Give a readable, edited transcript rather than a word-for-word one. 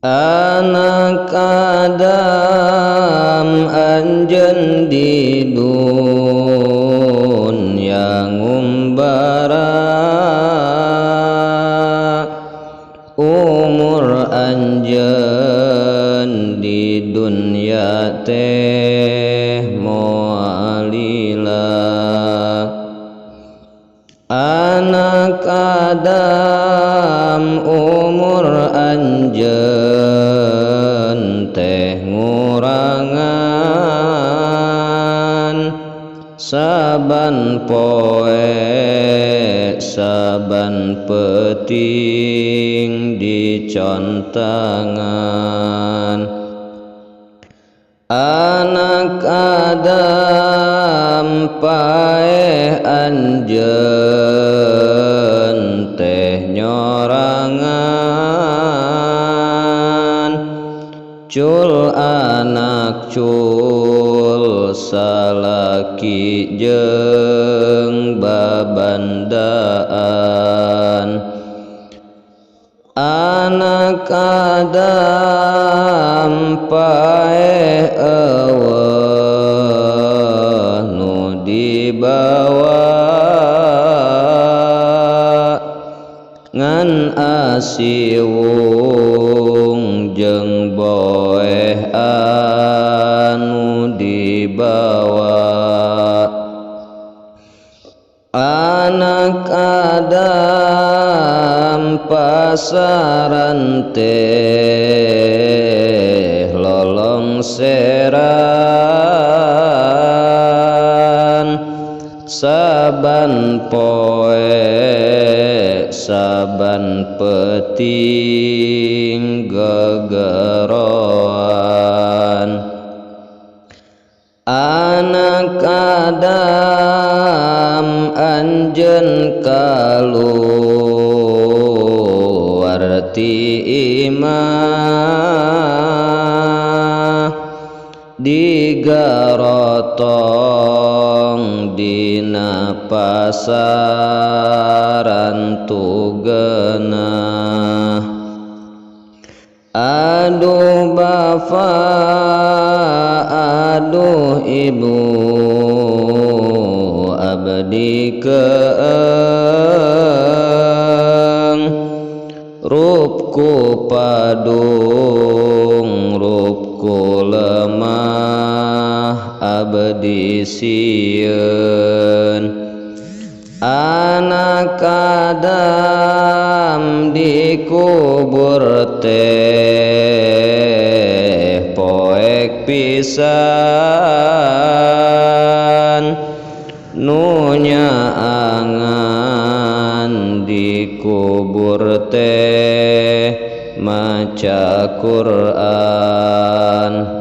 anak Adam anjeun di dunya ngumbara umur anjeun di dunya teh moal lila. Anak Adam umur anjeun teh ngurangan saban poe saban peuting dicontangan. Anak Adam paeh anjeun teh nyorangan cul anak cul salaki jeung babandaan. Anak Adam paeh eueuh nu dibawa ngan asiwung jeung boeh anu dibawa. Anak Adam pasaran teh lolong seran saban poe saban peuting gegeroan. Anak Adam anjeun kaluar ti imah digarotong dina pasaran tugeunah. Aduh bapa aduh ibu abdi keeng rupku padung rupku lemah abdi sieun. Anak Adam dikubur teh poek pisan nu nyaangan dikubur teh maca Quran.